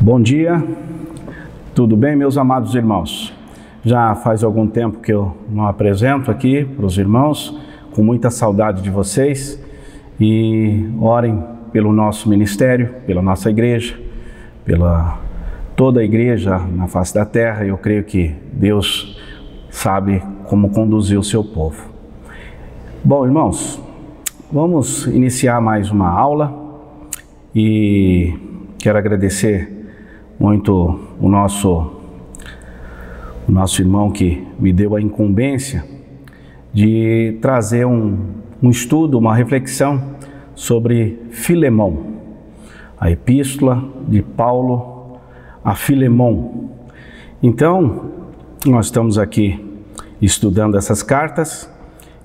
Bom dia, tudo bem, meus amados irmãos? Já faz algum tempo que eu não apresento aqui para os irmãos, com muita saudade de vocês, e orem pelo nosso ministério, pela nossa igreja, pela toda a igreja na face da terra. Eu creio que Deus sabe como conduzir o seu povo. Bom, irmãos, vamos iniciar mais uma aula e quero agradecer muito o nosso irmão que me deu a incumbência de trazer um estudo, uma reflexão sobre Filemão, a epístola de Paulo a Filemão. Então, nós estamos aqui estudando essas cartas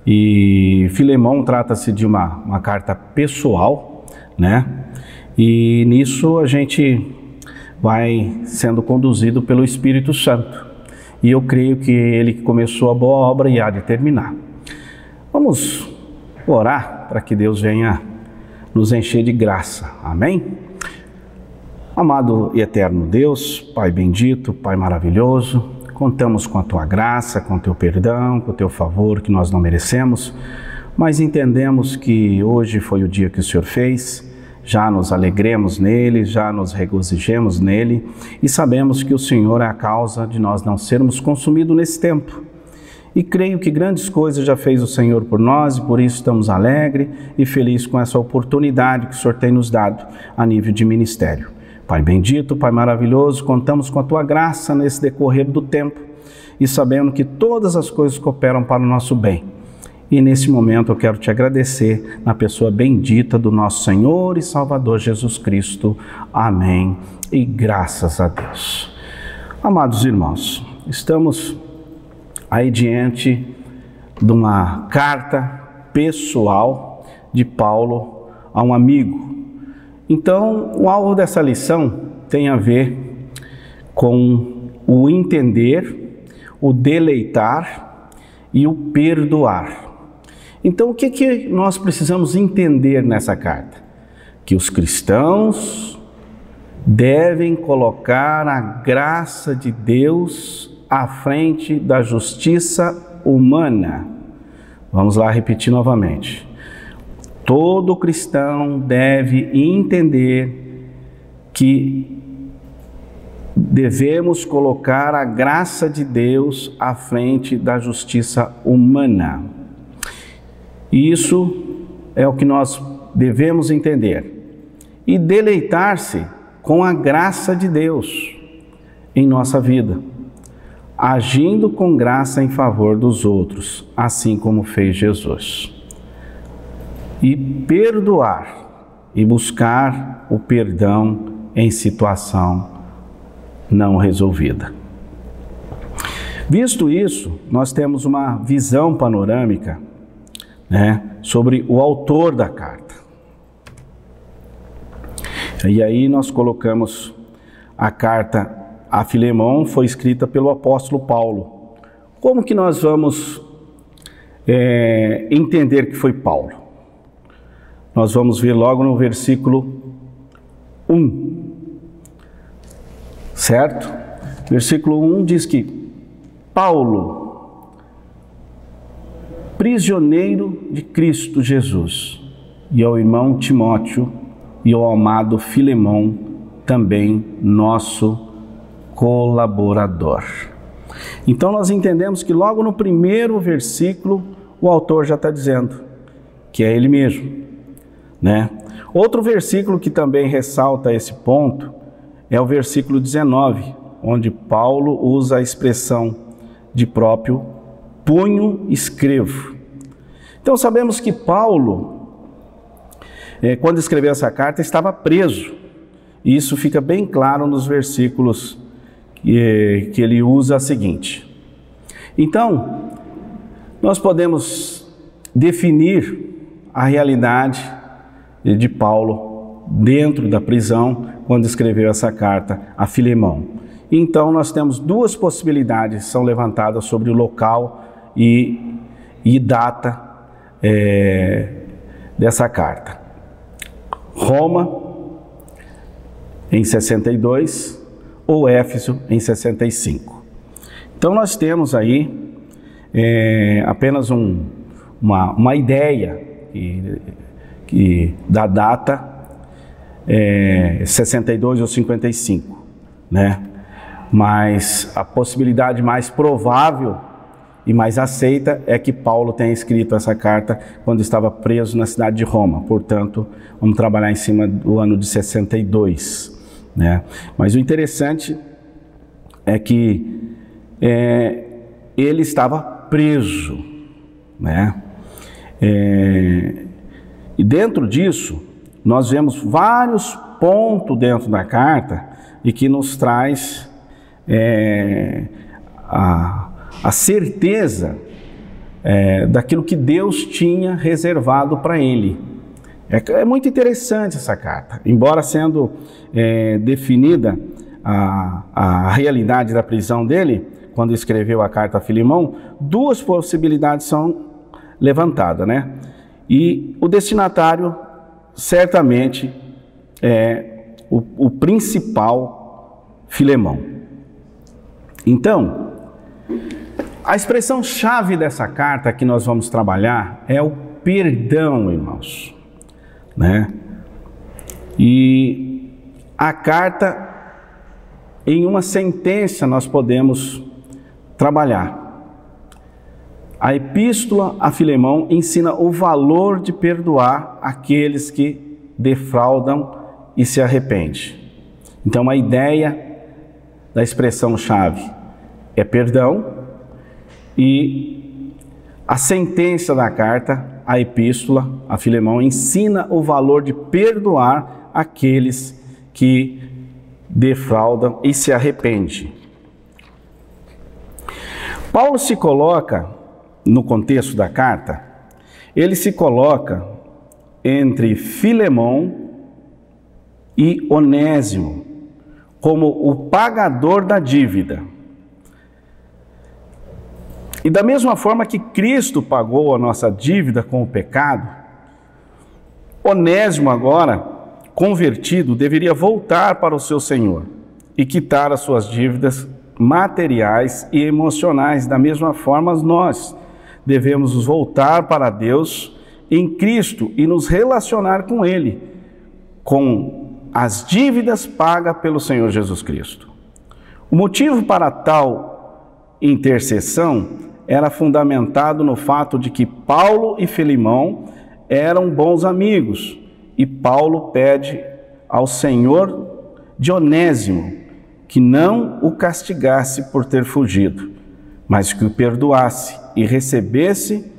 e Filemão trata-se de uma carta pessoal, né? E nisso a gente vai sendo conduzido pelo Espírito Santo. E eu creio que ele que começou a boa obra e há de terminar. Vamos orar para que Deus venha nos encher de graça. Amém? Amado e eterno Deus, Pai bendito, Pai maravilhoso, contamos com a Tua graça, com o Teu perdão, com o Teu favor que nós não merecemos, mas entendemos que hoje foi o dia que o Senhor fez. Já nos alegremos nele, já nos regozijemos nele e sabemos que o Senhor é a causa de nós não sermos consumidos nesse tempo. E creio que grandes coisas já fez o Senhor por nós e por isso estamos alegres e felizes com essa oportunidade que o Senhor tem nos dado a nível de ministério. Pai bendito, Pai maravilhoso, contamos com a Tua graça nesse decorrer do tempo e sabendo que todas as coisas cooperam para o nosso bem. E nesse momento eu quero te agradecer na pessoa bendita do nosso Senhor e Salvador Jesus Cristo. Amém. E graças a Deus. Amados irmãos, estamos aí diante de uma carta pessoal de Paulo a um amigo. Então, o alvo dessa lição tem a ver com o entender, o deleitar e o perdoar. Então, o que nós precisamos entender nessa carta? Que os cristãos devem colocar a graça de Deus à frente da justiça humana. Vamos lá repetir novamente. Todo cristão deve entender que devemos colocar a graça de Deus à frente da justiça humana. Isso é o que nós devemos entender. E deleitar-se com a graça de Deus em nossa vida, agindo com graça em favor dos outros, assim como fez Jesus. E perdoar e buscar o perdão em situação não resolvida. Visto isso, nós temos uma visão panorâmica, sobre o autor da carta. E aí nós colocamos a carta a Filemão, foi escrita pelo apóstolo Paulo. Como que nós vamos entender que foi Paulo? Nós vamos ver logo no versículo 1, certo? Versículo 1 diz que Paulo, prisioneiro de Cristo Jesus, e ao irmão Timóteo e ao amado Filemão, também nosso colaborador. Então nós entendemos que logo no primeiro versículo o autor já está dizendo que é ele mesmo, né? Outro versículo que também ressalta esse ponto é o versículo 19, onde Paulo usa a expressão de próprio punho escrevo. Então sabemos que Paulo, quando escreveu essa carta, estava preso. E isso fica bem claro nos versículos que ele usa a seguinte. Então, nós podemos definir a realidade de Paulo dentro da prisão, quando escreveu essa carta a Filemão. Então, nós temos duas possibilidades que são levantadas sobre o local e data dessa carta. Roma, em 62 ou Éfeso em 65. Então nós temos aí apenas uma ideia da data 62 ou 55, né? Mas a possibilidade mais provável e mais aceita é que Paulo tenha escrito essa carta quando estava preso na cidade de Roma. Portanto, vamos trabalhar em cima do ano de 62, né? Mas o interessante é que ele estava preso, né? E dentro disso, nós vemos vários pontos dentro da carta e que nos traz a certeza daquilo que Deus tinha reservado para ele. É muito interessante essa carta, embora sendo definida a realidade da prisão dele, quando escreveu a carta a Filemão, duas possibilidades são levantadas, né? E o destinatário certamente é o principal, Filemão. Então, a expressão-chave dessa carta que nós vamos trabalhar é o perdão, irmãos, né? E a carta, em uma sentença, nós podemos trabalhar. A epístola a Filemão ensina o valor de perdoar aqueles que defraudam e se arrependem. Então, a ideia da expressão-chave é perdão, e a sentença da carta, a epístola a Filemão, ensina o valor de perdoar aqueles que defraudam e se arrependem. Paulo se coloca, no contexto da carta, ele se coloca entre Filemão e Onésimo como o pagador da dívida. E da mesma forma que Cristo pagou a nossa dívida com o pecado, Onésimo agora, convertido, deveria voltar para o seu Senhor e quitar as suas dívidas materiais e emocionais. Da mesma forma, nós devemos nos voltar para Deus em Cristo e nos relacionar com Ele, com as dívidas pagas pelo Senhor Jesus Cristo. O motivo para tal intercessão era fundamentado no fato de que Paulo e Filemão eram bons amigos, e Paulo pede ao Senhor de Onésimo que não o castigasse por ter fugido, mas que o perdoasse e recebesse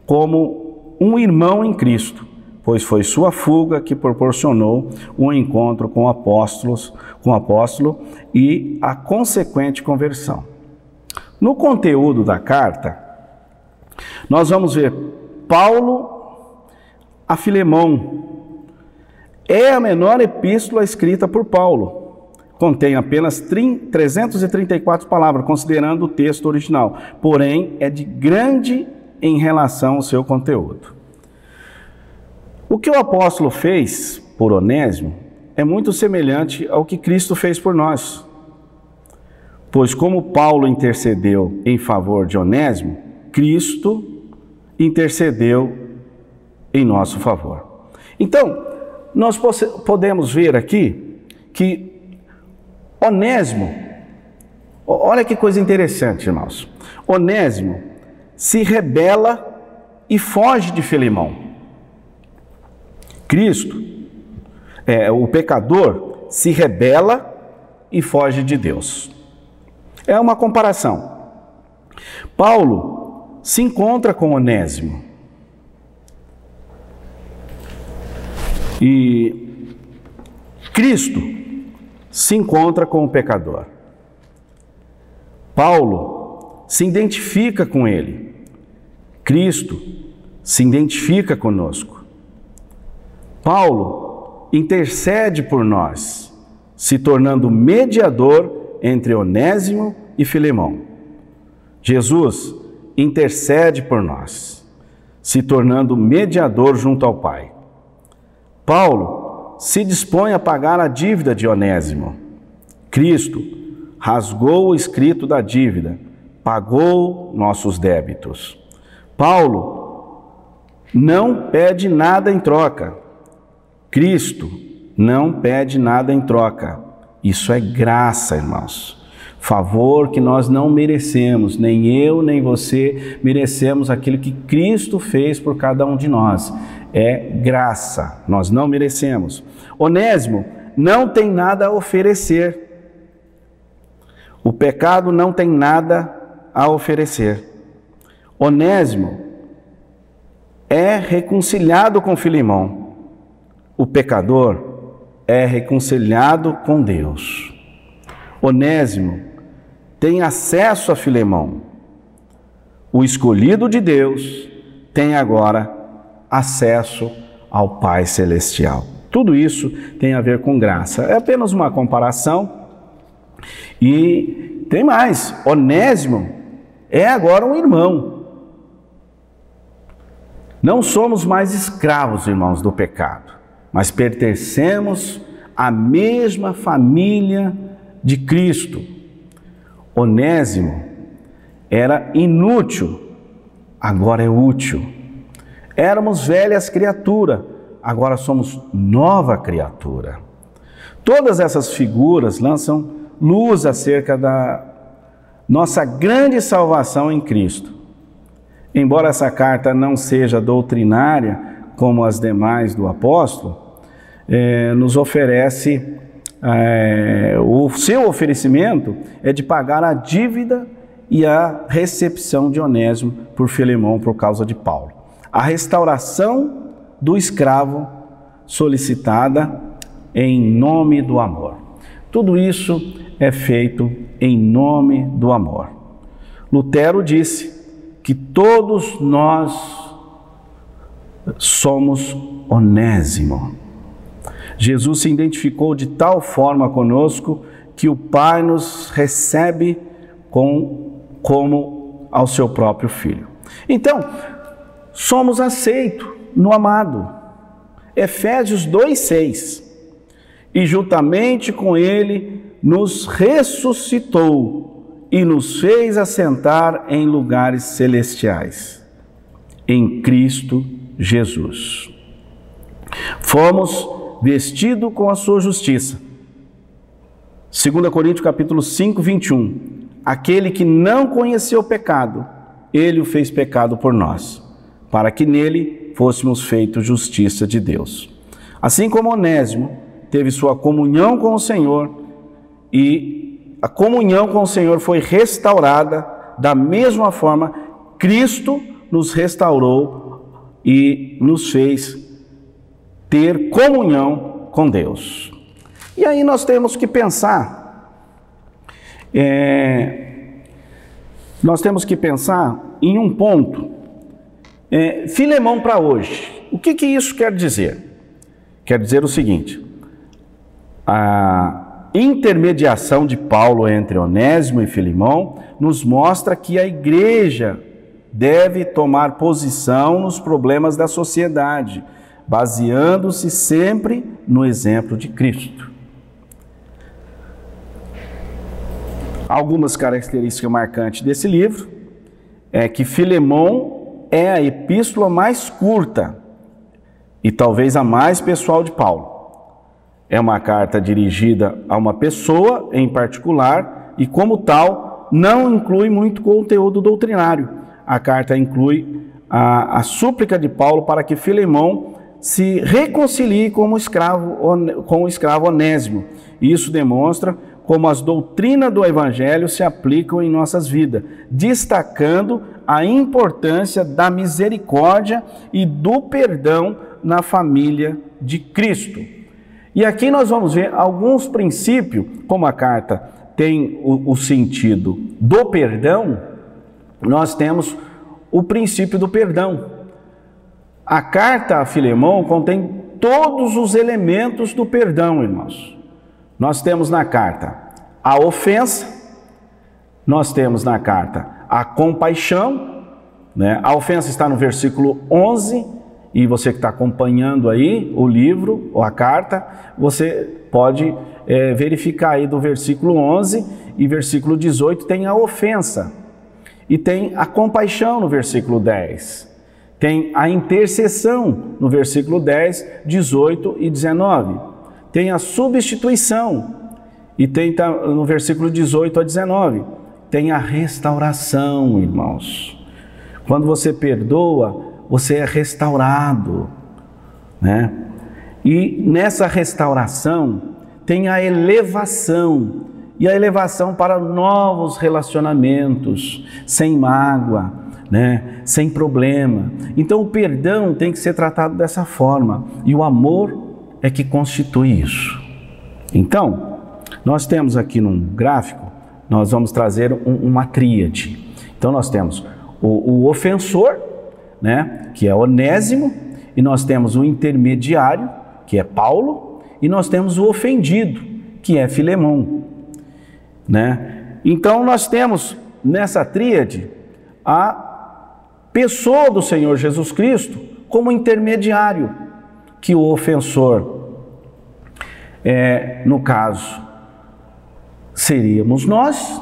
como um irmão em Cristo, pois foi sua fuga que proporcionou um encontro com o apóstolo e a consequente conversão. No conteúdo da carta, nós vamos ver Paulo a Filemão. É a menor epístola escrita por Paulo. Contém apenas 334 palavras, considerando o texto original. Porém, é de grande em relação ao seu conteúdo. O que o apóstolo fez por Onésimo é muito semelhante ao que Cristo fez por nós. Pois como Paulo intercedeu em favor de Onésimo, Cristo intercedeu em nosso favor. Então, nós podemos ver aqui que Onésimo, olha que coisa interessante, irmãos. Onésimo se rebela e foge de Filemão. Cristo, o pecador, se rebela e foge de Deus. É uma comparação. Paulo se encontra com Onésimo. E Cristo se encontra com o pecador. Paulo se identifica com ele. Cristo se identifica conosco. Paulo intercede por nós, se tornando mediador entre Onésimo e Filemão. Jesus intercede por nós, se tornando mediador junto ao Pai. Paulo se dispõe a pagar a dívida de Onésimo. Cristo rasgou o escrito da dívida, pagou nossos débitos. Paulo não pede nada em troca. Cristo não pede nada em troca. Isso é graça, irmãos. Favor que nós não merecemos, nem eu nem você merecemos aquilo que Cristo fez por cada um de nós. É graça, nós não merecemos. Onésimo não tem nada a oferecer. O pecado não tem nada a oferecer. Onésimo é reconciliado com Filemão. O pecador é reconciliado com Deus. Onésimo tem acesso a Filemão. O escolhido de Deus tem agora acesso ao Pai Celestial. Tudo isso tem a ver com graça. É apenas uma comparação. E tem mais. Onésimo é agora um irmão. Não somos mais escravos, irmãos, do pecado, mas pertencemos à mesma família de Cristo. Onésimo era inútil, agora é útil. Éramos velhas criaturas, agora somos nova criatura. Todas essas figuras lançam luz acerca da nossa grande salvação em Cristo. Embora essa carta não seja doutrinária como as demais do apóstolo, nos oferece, o seu oferecimento é de pagar a dívida e a recepção de Onésimo por Filemão por causa de Paulo. A restauração do escravo solicitada em nome do amor. Tudo isso é feito em nome do amor. Lutero disse que todos nós somos Onésimo. Jesus se identificou de tal forma conosco que o Pai nos recebe como ao seu próprio Filho. Então, somos aceitos no amado. Efésios 2,6. E juntamente com Ele nos ressuscitou e nos fez assentar em lugares celestiais, em Cristo Jesus. Fomos vestidos com a sua justiça. 2 Coríntios capítulo 5, 21. Aquele que não conheceu o pecado, Ele o fez pecado por nós, para que nele fôssemos feitos justiça de Deus. Assim como Onésimo teve sua comunhão com o Senhor e a comunhão com o Senhor foi restaurada, da mesma forma, Cristo nos restaurou e nos fez ter comunhão com Deus. E aí nós temos que pensar, em um ponto, Filemão para hoje. O que isso quer dizer? Quer dizer o seguinte: a intermediação de Paulo entre Onésimo e Filemão nos mostra que a igreja deve tomar posição nos problemas da sociedade, baseando-se sempre no exemplo de Cristo. Algumas características marcantes desse livro é que Filemão é a epístola mais curta e talvez a mais pessoal de Paulo. É uma carta dirigida a uma pessoa em particular e, como tal, não inclui muito conteúdo doutrinário. A carta inclui a súplica de Paulo para que Filemão se reconcilie com o escravo Onésimo. Isso demonstra como as doutrinas do Evangelho se aplicam em nossas vidas, destacando a importância da misericórdia e do perdão na família de Cristo. E aqui nós vamos ver alguns princípios, como a carta tem o sentido do perdão, nós temos o princípio do perdão. A carta a Filemão contém todos os elementos do perdão, irmãos. Nós temos na carta a ofensa, nós temos na carta a compaixão, né? A ofensa está no versículo 11 e você que está acompanhando aí o livro ou a carta, você pode verificar aí do versículo 11 e versículo 18 tem a ofensa, e tem a compaixão no versículo 10, tem a intercessão no versículo 10, 18 e 19, tem a substituição, e tem no versículo 18 a 19, tem a restauração, irmãos. Quando você perdoa, você é restaurado, né? E nessa restauração tem a elevação, e a elevação para novos relacionamentos, sem mágoa, né? Sem problema. Então o perdão tem que ser tratado dessa forma, e o amor é que constitui isso. Então, nós temos aqui num gráfico, nós vamos trazer uma tríade. Então nós temos o ofensor, né, que é Onésimo, e nós temos o intermediário, que é Paulo, e nós temos o ofendido, que é Filemão, né? Então nós temos nessa tríade a pessoa do Senhor Jesus Cristo como intermediário, que o ofensor, no caso, seríamos nós,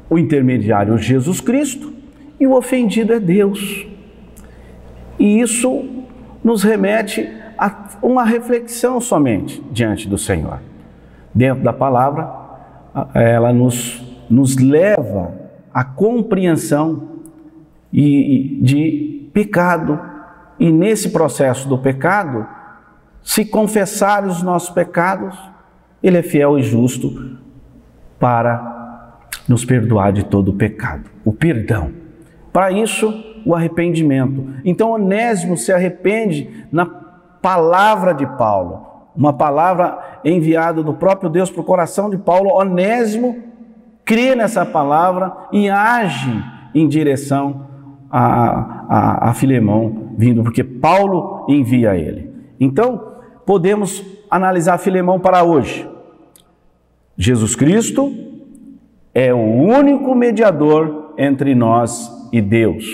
o intermediário Jesus Cristo, e o ofendido é Deus. E isso nos remete a uma reflexão somente diante do Senhor. Dentro da palavra, ela nos leva à compreensão de pecado. E nesse processo do pecado, se confessar os nossos pecados, Ele é fiel e justo para nos perdoar de todo o pecado. O perdão. Para isso, o arrependimento. Então Onésimo se arrepende na palavra de Paulo, uma palavra enviada do próprio Deus para o coração de Paulo. Onésimo crê nessa palavra e age em direção a Filemão, vindo porque Paulo envia ele. Então podemos analisar Filemão para hoje. Jesus Cristo é o único mediador entre nós e Deus.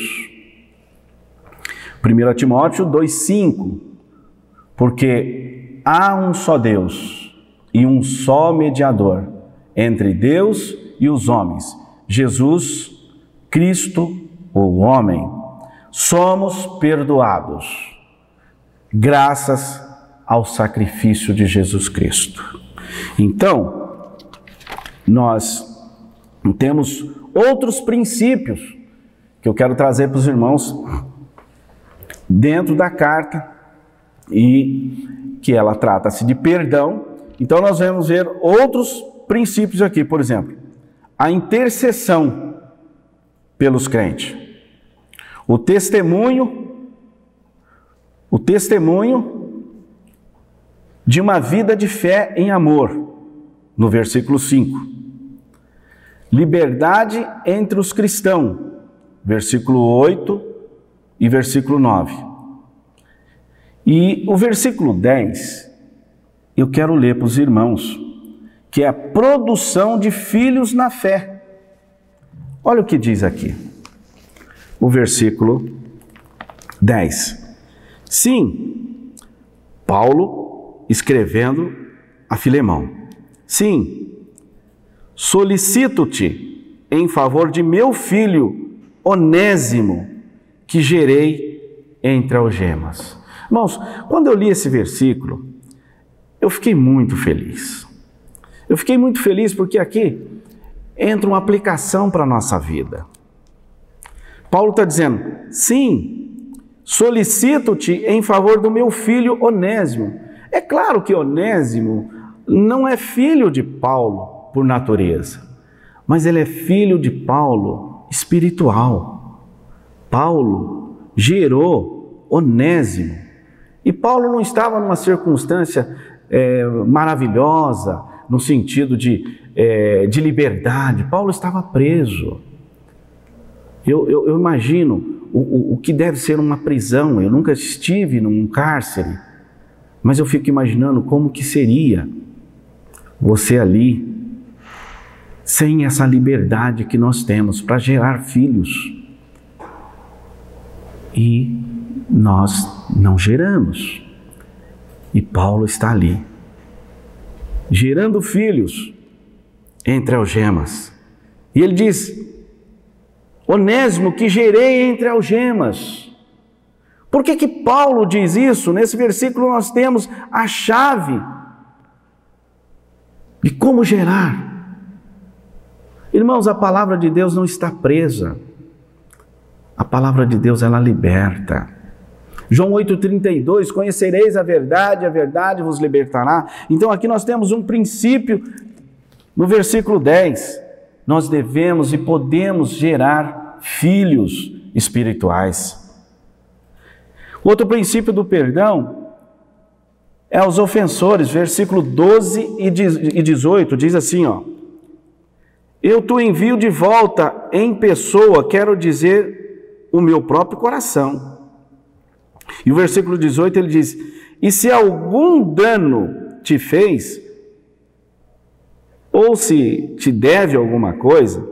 1 Timóteo 2,5, porque há um só Deus e um só mediador entre Deus e os homens, Jesus Cristo, o homem. Somos perdoados graças ao sacrifício de Jesus Cristo. Então, nós temos outros princípios que eu quero trazer para os irmãos dentro da carta, e que ela trata-se de perdão. Então nós vamos ver outros princípios aqui, por exemplo, a intercessão pelos crentes, o testemunho de uma vida de fé em amor, no versículo 5, liberdade entre os cristãos, versículo 8 e versículo 9. E o versículo 10, eu quero ler para os irmãos, que é a produção de filhos na fé. Olha o que diz aqui, o versículo 10. Sim, Paulo escrevendo a Filemão. Sim, solicito-te em favor de meu filho Onésimo, que gerei entre algemas. Irmãos, quando eu li esse versículo, eu fiquei muito feliz. Eu fiquei muito feliz porque aqui entra uma aplicação para a nossa vida. Paulo está dizendo, sim, solicito-te em favor do meu filho Onésimo. É claro que Onésimo não é filho de Paulo por natureza, mas ele é filho de Paulo espiritual. Paulo gerou Onésimo. E Paulo não estava numa circunstância maravilhosa, no sentido de liberdade. Paulo estava preso. Eu imagino o que deve ser uma prisão. Eu nunca estive num cárcere, mas eu fico imaginando como que seria você ali, sem essa liberdade que nós temos para gerar filhos. E nós não geramos. E Paulo está ali, gerando filhos entre algemas. E ele diz: Onésimo, que gerei entre algemas. Por que Paulo diz isso? Nesse versículo nós temos a chave de como gerar. Irmãos, a palavra de Deus não está presa. A palavra de Deus, ela liberta. João 8,32, conhecereis a verdade vos libertará. Então aqui nós temos um princípio, no versículo 10, nós devemos e podemos gerar filhos espirituais. Outro princípio do perdão é os ofensores, versículo 12 e 18, diz assim, ó: eu te envio de volta em pessoa, quero dizer, o meu próprio coração. E o versículo 18 ele diz: e se algum dano te fez, ou se te deve alguma coisa,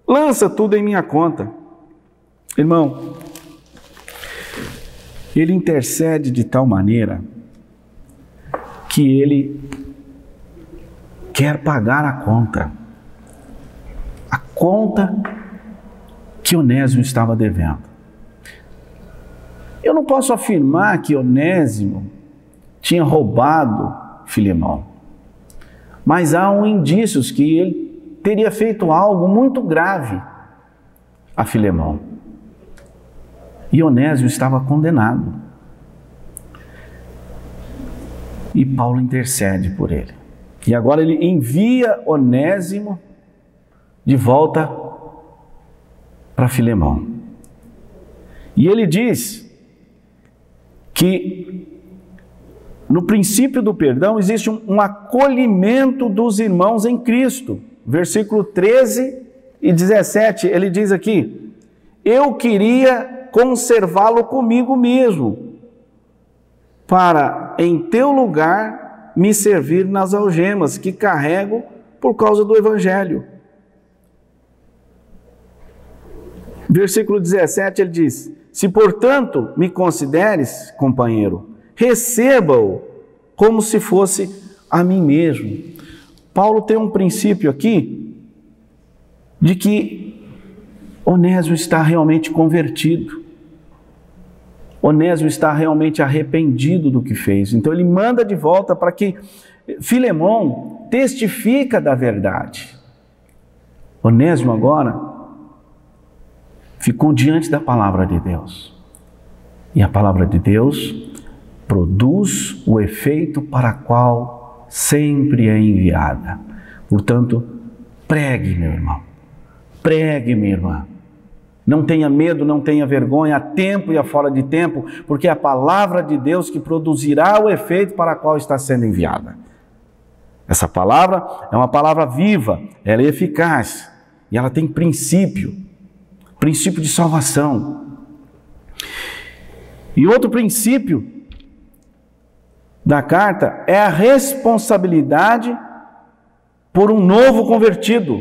lança tudo em minha conta. Irmão, ele intercede de tal maneira que ele quer pagar a conta que Onésimo estava devendo. Eu não posso afirmar que Onésimo tinha roubado Filemão, mas há indícios que ele teria feito algo muito grave a Filemão. E Onésimo estava condenado. E Paulo intercede por ele. E agora ele envia Onésimo de volta para Filemão. E ele diz que no princípio do perdão existe um acolhimento dos irmãos em Cristo. Versículo 13 e 17, ele diz aqui: eu queria conservá-lo comigo mesmo, para em teu lugar me servir nas algemas que carrego por causa do Evangelho. Versículo 17 ele diz: se portanto me consideres companheiro, receba-o como se fosse a mim mesmo. Paulo tem um princípio aqui de que Onésimo está realmente convertido. Onésimo está realmente arrependido do que fez. Então ele manda de volta para que Filemão testifica da verdade. Onésimo agora ficou diante da palavra de Deus. E a palavra de Deus produz o efeito para qual sempre é enviada. Portanto, pregue, meu irmão. Pregue, minha irmã. Não tenha medo, não tenha vergonha, a tempo e a fora de tempo, porque é a palavra de Deus que produzirá o efeito para qual está sendo enviada. Essa palavra é uma palavra viva, ela é eficaz e ela tem princípio de salvação. E outro princípio da carta é a responsabilidade por um novo convertido.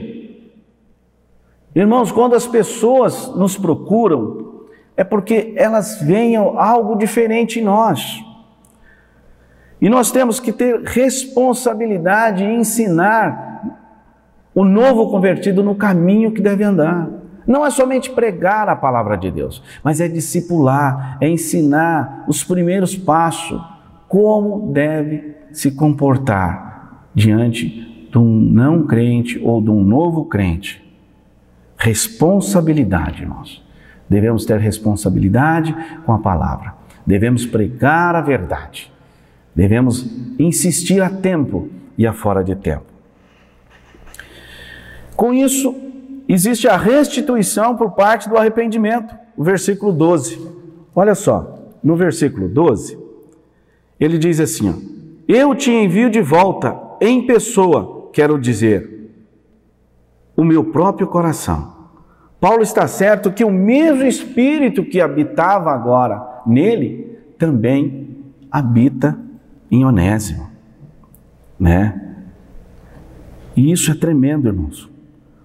Irmãos, quando as pessoas nos procuram, é porque elas veem algo diferente em nós. E nós temos que ter responsabilidade em ensinar o novo convertido no caminho que deve andar. Não é somente pregar a palavra de Deus, mas é discipular, é ensinar os primeiros passos, como deve se comportar diante de um não crente ou de um novo crente. Responsabilidade, irmãos. Devemos ter responsabilidade com a palavra. Devemos pregar a verdade. Devemos insistir a tempo e a fora de tempo. Com isso, existe a restituição por parte do arrependimento. O versículo 12. Olha só, no versículo 12, ele diz assim, ó: eu te envio de volta em pessoa, quero dizer, o meu próprio coração. Paulo está certo que o mesmo Espírito que habitava agora nele, também habita em Onésimo, né? E isso é tremendo, irmãos,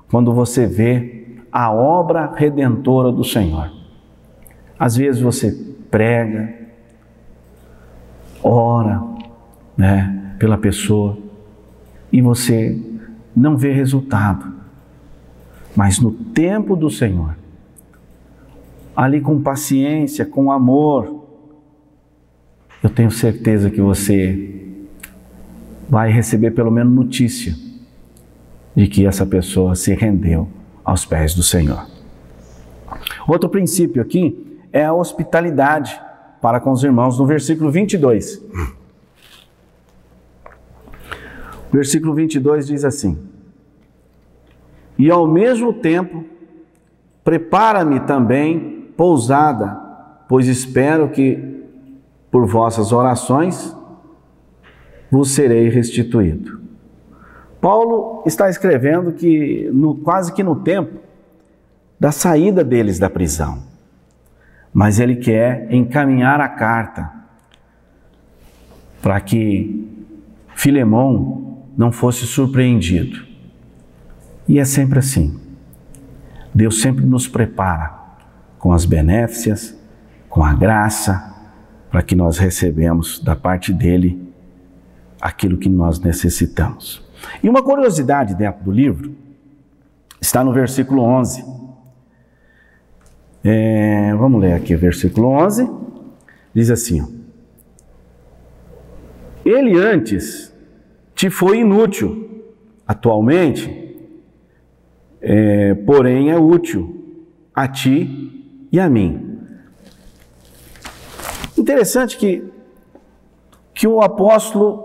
quando você vê a obra redentora do Senhor. Às vezes você prega, ora, né, pela pessoa e você não vê resultado. Mas no tempo do Senhor, ali com paciência, com amor, eu tenho certeza que você vai receber pelo menos notícia de que essa pessoa se rendeu aos pés do Senhor. Outro princípio aqui é a hospitalidade para com os irmãos, no versículo 22. O versículo 22 diz assim: e ao mesmo tempo, prepara-me também pousada, pois espero que por vossas orações vos serei restituído. Paulo está escrevendo que quase que no tempo da saída deles da prisão, mas ele quer encaminhar a carta para que Filemão não fosse surpreendido. E é sempre assim. Deus sempre nos prepara com as benéficas, com a graça, para que nós recebemos da parte dele aquilo que nós necessitamos. E uma curiosidade dentro do livro está no versículo 11. Vamos ler aqui o versículo 11. Diz assim: ó, ele antes te foi inútil, atualmente, porém é útil a ti e a mim. Interessante que o apóstolo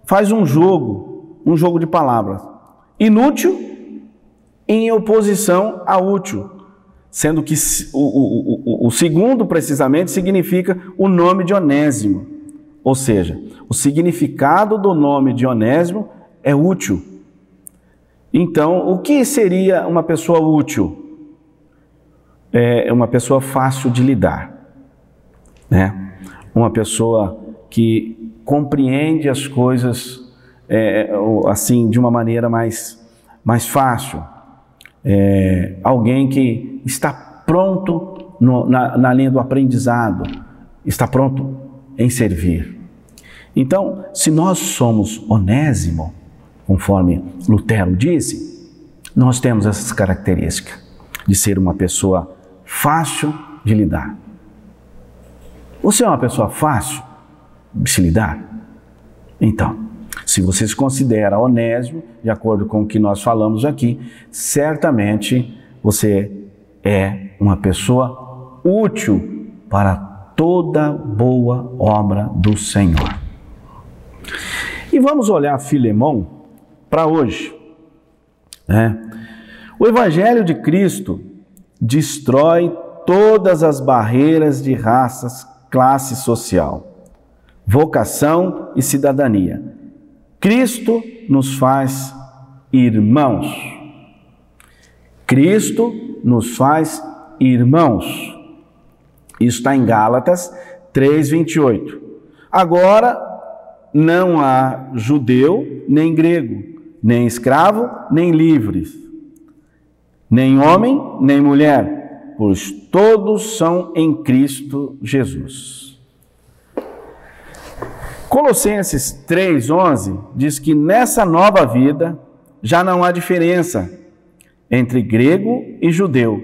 faz um jogo de palavras. Inútil em oposição a útil, sendo que o segundo precisamente significa o nome de Onésimo. Ou seja, o significado do nome de Onésimo é útil. Então, o que seria uma pessoa útil? É uma pessoa fácil de lidar, né? Uma pessoa que compreende as coisas assim de uma maneira mais fácil. Alguém que está pronto na linha do aprendizado, está pronto em servir. Então, se nós somos Onésimo, conforme Lutero disse, nós temos essas características de ser uma pessoa fácil de lidar. Você é uma pessoa fácil de se lidar? Então, se você se considera Onésimo, de acordo com o que nós falamos aqui, certamente você é uma pessoa útil para toda boa obra do Senhor. E vamos olhar Filemão para hoje, né? O Evangelho de Cristo destrói todas as barreiras de raças, classe social, vocação e cidadania. Cristo nos faz irmãos. Cristo nos faz irmãos. Isso está em Gálatas 3:28. Agora não há judeu nem grego, nem escravo nem livre, nem homem nem mulher, pois todos são em Cristo Jesus. Colossenses 3:11 diz que nessa nova vida já não há diferença entre grego e judeu,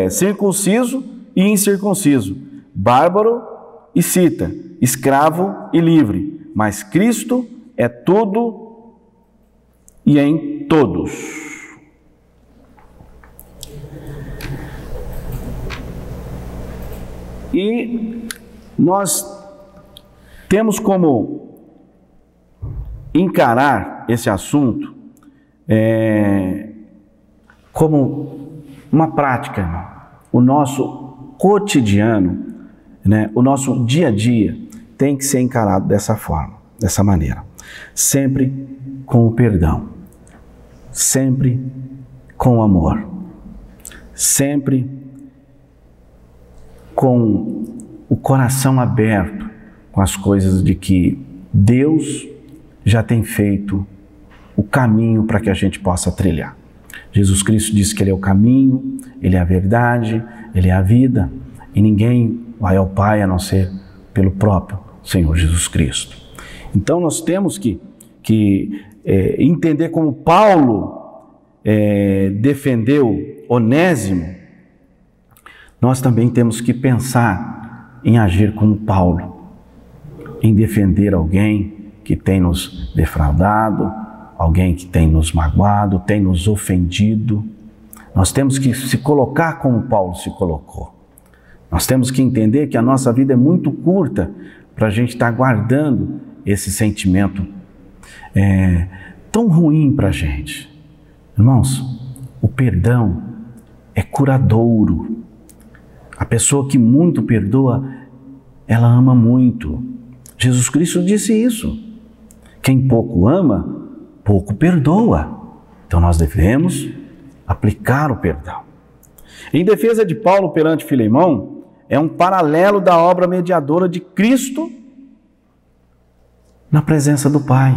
circunciso e incircunciso, bárbaro e cita, escravo e livre, mas Cristo é tudo e em todos. E nós temos como encarar esse assunto como uma prática, irmão. O nosso cotidiano, né, o nosso dia a dia tem que ser encarado dessa forma, dessa maneira. Sempre com o perdão, sempre com o amor, sempre com o coração aberto com as coisas de que Deus já tem feito o caminho para que a gente possa trilhar. Jesus Cristo disse que Ele é o caminho, Ele é a verdade, Ele é a vida, e ninguém vai ao Pai a não ser pelo próprio Senhor Jesus Cristo. Então nós temos que entender como Paulo defendeu Onésimo. Nós também temos que pensar em agir como Paulo, em defender alguém que tem nos defraudado, alguém que tem nos magoado, tem nos ofendido. Nós temos que se colocar como Paulo se colocou. Nós temos que entender que a nossa vida é muito curta para a gente estar guardando esse sentimento tão ruim para a gente. Irmãos, o perdão é curadouro. A pessoa que muito perdoa, ela ama muito. Jesus Cristo disse isso. Quem pouco ama, pouco perdoa. Então nós devemos aplicar o perdão. Em defesa de Paulo perante Filemão, é um paralelo da obra mediadora de Cristo na presença do Pai.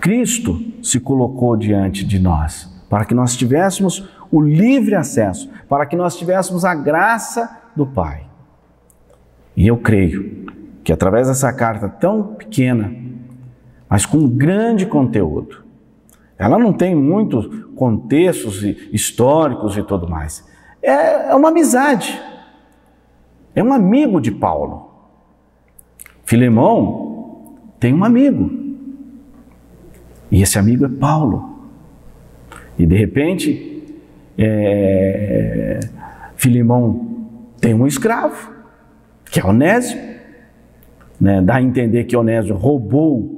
Cristo se colocou diante de nós para que nós tivéssemos o livre acesso, para que nós tivéssemos a graça do Pai. E eu creio que através dessa carta tão pequena, mas com grande conteúdo, ela não tem muitos contextos históricos e tudo mais. É uma amizade. É um amigo de Paulo. Filemão tem um amigo. E esse amigo é Paulo. E de repente, Filemão tem um escravo, que é Onésimo. Dá a entender que Onésimo roubou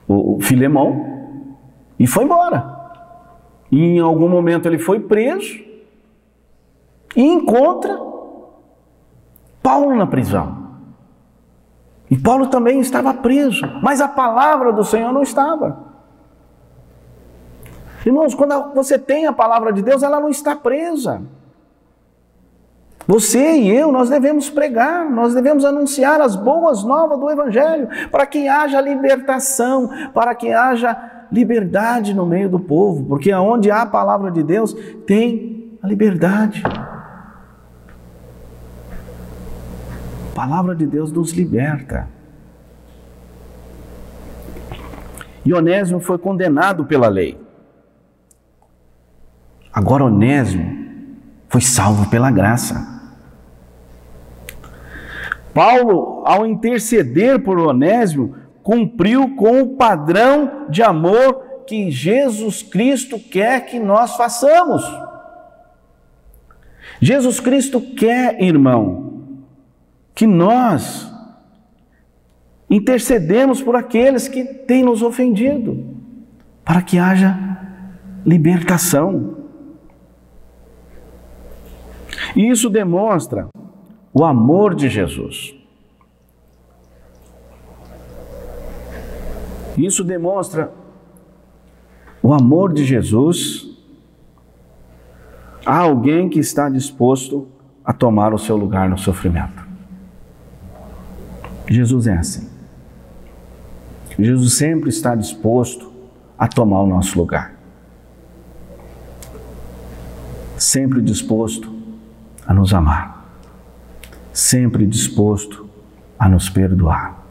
o Filemão e foi embora. E em algum momento ele foi preso e encontra Paulo na prisão. E Paulo também estava preso, mas a palavra do Senhor não estava. Irmãos, quando você tem a palavra de Deus, ela não está presa. Você e eu, nós devemos pregar, nós devemos anunciar as boas novas do Evangelho, para que haja libertação, para que haja liberdade no meio do povo, porque onde há a palavra de Deus, tem a liberdade. A palavra de Deus nos liberta. E Onésimo foi condenado pela lei. Agora Onésimo foi salvo pela graça. Paulo, ao interceder por Onésimo, cumpriu com o padrão de amor que Jesus Cristo quer que nós façamos. Jesus Cristo quer, irmão, que nós intercedemos por aqueles que têm nos ofendido, para que haja libertação. E isso demonstra o amor de Jesus. Isso demonstra o amor de Jesus a alguém que está disposto a tomar o seu lugar no sofrimento. Jesus é assim. Jesus sempre está disposto a tomar o nosso lugar. Sempre disposto a nos amar. Sempre disposto a nos perdoar.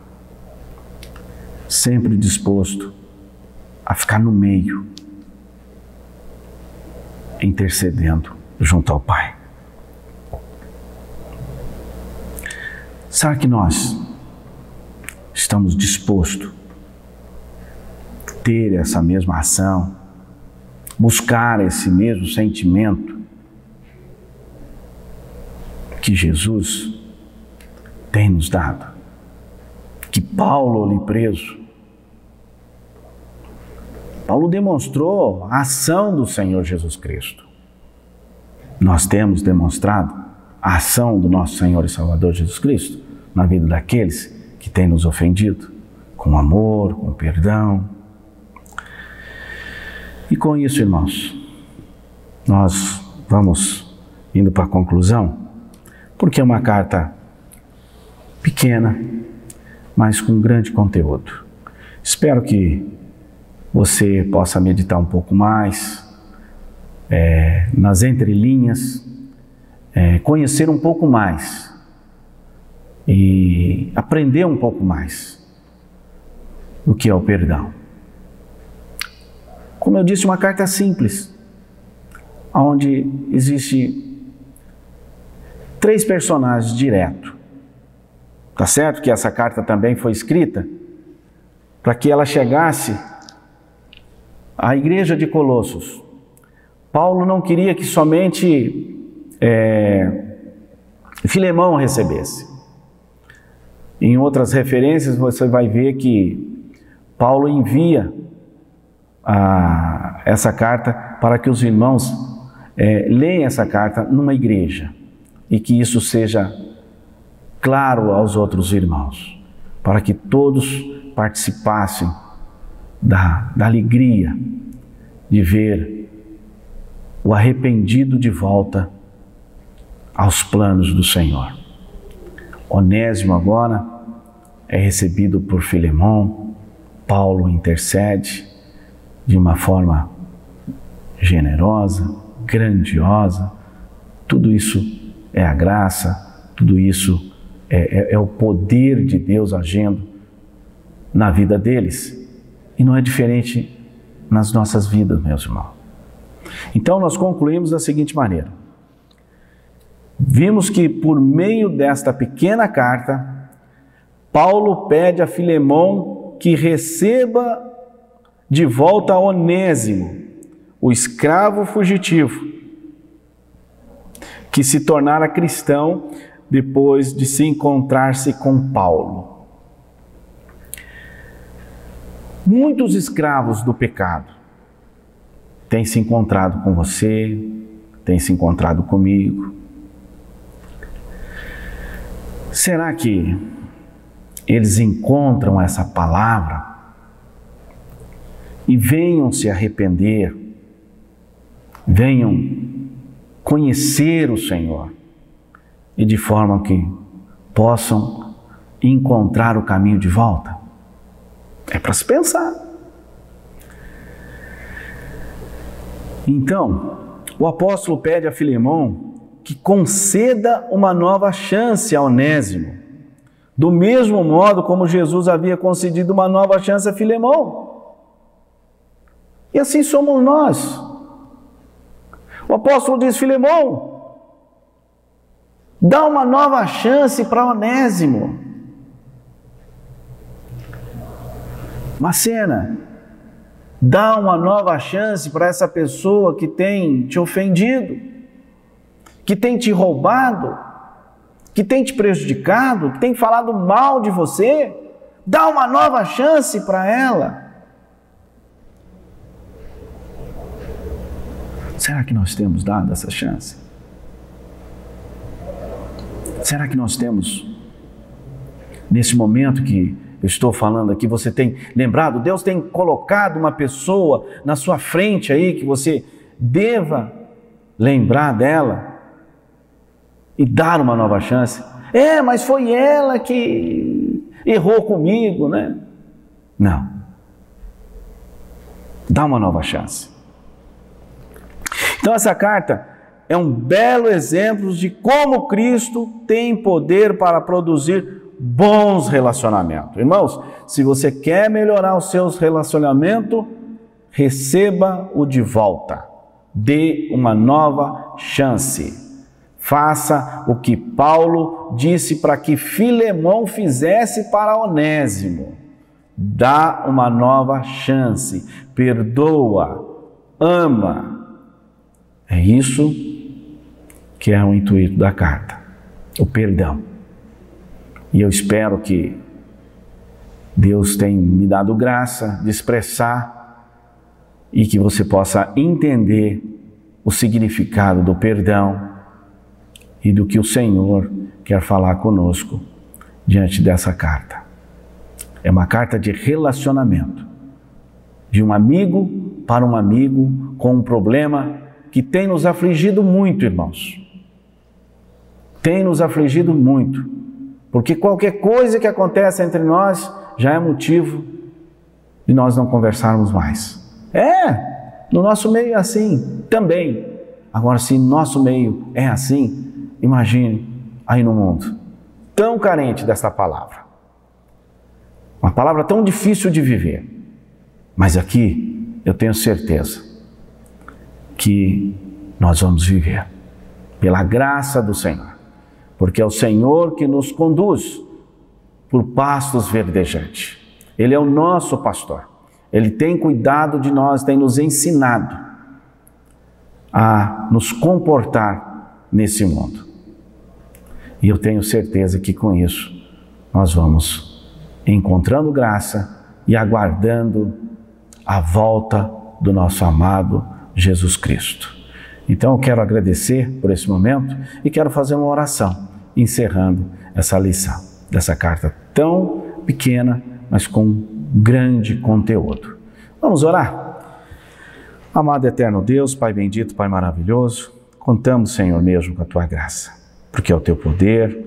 Sempre disposto a ficar no meio, intercedendo junto ao Pai. Será que nós estamos dispostos a ter essa mesma ação, buscar esse mesmo sentimento que Jesus tem nos dado, que Paulo ali preso? Paulo demonstrou a ação do Senhor Jesus Cristo. Nós temos demonstrado a ação do nosso Senhor e Salvador Jesus Cristo na vida daqueles que têm nos ofendido, com amor, com perdão. E com isso, irmãos, nós vamos indo para a conclusão, porque é uma carta pequena, mas com grande conteúdo. Espero que você possa meditar um pouco mais nas entrelinhas, conhecer um pouco mais e aprender um pouco mais do que é o perdão. Como eu disse, uma carta simples, onde existe 3 personagens direto. Tá certo que essa carta também foi escrita para que ela chegasse à igreja de Colossos. Paulo não queria que somente Filemão recebesse. Em outras referências você vai ver que Paulo envia essa carta para que os irmãos leiam essa carta numa igreja e que isso seja claro aos outros irmãos, para que todos participassem da alegria de ver o arrependido de volta aos planos do Senhor. Onésimo agora é recebido por Filemão, Paulo intercede de uma forma generosa, grandiosa. Tudo isso é a graça, tudo isso é o poder de Deus agindo na vida deles. E não é diferente nas nossas vidas, meus irmãos. Então nós concluímos da seguinte maneira. Vimos que por meio desta pequena carta, Paulo pede a Filemão que receba de volta Onésimo, o escravo fugitivo, que se tornara cristão depois de se encontrar-se com Paulo. Muitos escravos do pecado têm se encontrado com você, têm se encontrado comigo. Será que eles encontram essa palavra e venham se arrepender, venham conhecer o Senhor e de forma que possam encontrar o caminho de volta? É para se pensar. Então, o apóstolo pede a Filemão que conceda uma nova chance a Onésimo, do mesmo modo como Jesus havia concedido uma nova chance a Filemão. E assim somos nós. O apóstolo diz: Filemão, dá uma nova chance para Onésimo. Macena, dá uma nova chance para essa pessoa que tem te ofendido, que tem te roubado, que tem te prejudicado, que tem falado mal de você. Dá uma nova chance para ela. Será que nós temos dado essa chance? Será que nós temos, nesse momento que eu estou falando aqui, você tem lembrado? Deus tem colocado uma pessoa na sua frente aí que você deva lembrar dela e dar uma nova chance. Mas foi ela que errou comigo, né? Não. Dá uma nova chance. Então essa carta é um belo exemplo de como Cristo tem poder para produzir bons relacionamentos. Irmãos, se você quer melhorar os seus relacionamentos, receba-o de volta. Dê uma nova chance. Faça o que Paulo disse para que Filemão fizesse para Onésimo. Dá uma nova chance. Perdoa. Ama. É isso que é o intuito da carta. O perdão. E eu espero que Deus tenha me dado graça de expressar e que você possa entender o significado do perdão e do que o Senhor quer falar conosco diante dessa carta. É uma carta de relacionamento, de um amigo para um amigo com um problema que tem nos afligido muito, irmãos. Tem nos afligido muito, porque qualquer coisa que acontece entre nós já é motivo de nós não conversarmos mais. No nosso meio é assim também. Agora, se nosso meio é assim, imagine aí no mundo. tão carente dessa palavra. Uma palavra tão difícil de viver. Mas aqui eu tenho certeza que nós vamos viver pela graça do Senhor. Porque é o Senhor que nos conduz por pastos verdejantes. Ele é o nosso pastor. Ele tem cuidado de nós, tem nos ensinado a nos comportar nesse mundo. E eu tenho certeza que com isso nós vamos encontrando graça e aguardando a volta do nosso amado Jesus Cristo. Então eu quero agradecer por esse momento e quero fazer uma oração, encerrando essa lição, dessa carta tão pequena, mas com grande conteúdo. Vamos orar? Amado eterno Deus, Pai bendito, Pai maravilhoso, contamos, Senhor, mesmo com a Tua graça, porque é o Teu poder,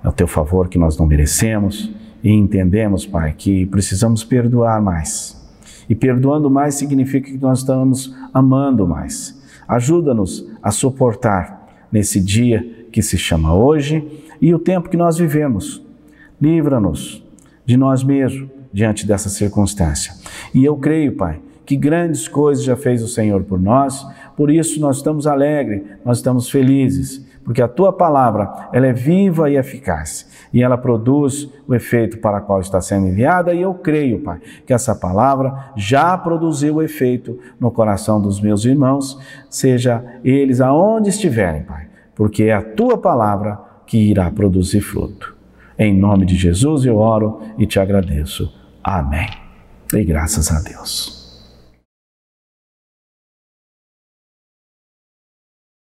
é o Teu favor que nós não merecemos e entendemos, Pai, que precisamos perdoar mais. E perdoando mais significa que nós estamos amando mais. Ajuda-nos a suportar nesse dia que se chama hoje e o tempo que nós vivemos. Livra-nos de nós mesmos diante dessa circunstância. E eu creio, Pai, que grandes coisas já fez o Senhor por nós, por isso nós estamos alegres, nós estamos felizes, porque a Tua palavra, ela é viva e eficaz, e ela produz o efeito para o qual está sendo enviada, e eu creio, Pai, que essa palavra já produziu o efeito no coração dos meus irmãos, seja eles aonde estiverem, Pai, porque é a Tua palavra que irá produzir fruto. Em nome de Jesus eu oro e te agradeço. Amém. E graças a Deus.